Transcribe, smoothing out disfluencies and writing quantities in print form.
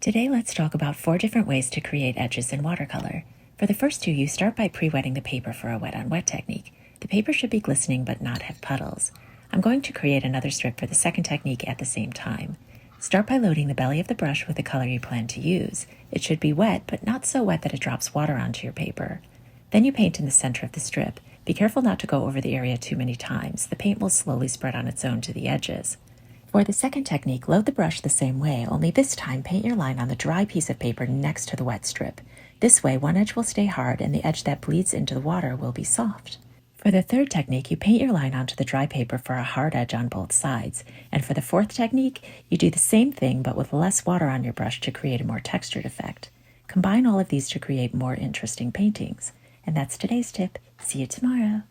Today let's talk about 4 different ways to create edges in watercolor. For the first 2, you start by pre-wetting the paper for a wet-on-wet technique. The paper should be glistening but not have puddles. I'm going to create another strip for the second technique at the same time. Start by loading the belly of the brush with the color you plan to use. It should be wet, but not so wet that it drops water onto your paper. Then you paint in the center of the strip. Be careful not to go over the area too many times. The paint will slowly spread on its own to the edges. For the second technique, load the brush the same way, only this time paint your line on the dry piece of paper next to the wet strip. This way, one edge will stay hard and the edge that bleeds into the water will be soft. For the third technique, you paint your line onto the dry paper for a hard edge on both sides. And for the fourth technique, you do the same thing but with less water on your brush to create a more textured effect. Combine all of these to create more interesting paintings. And that's today's tip. See you tomorrow.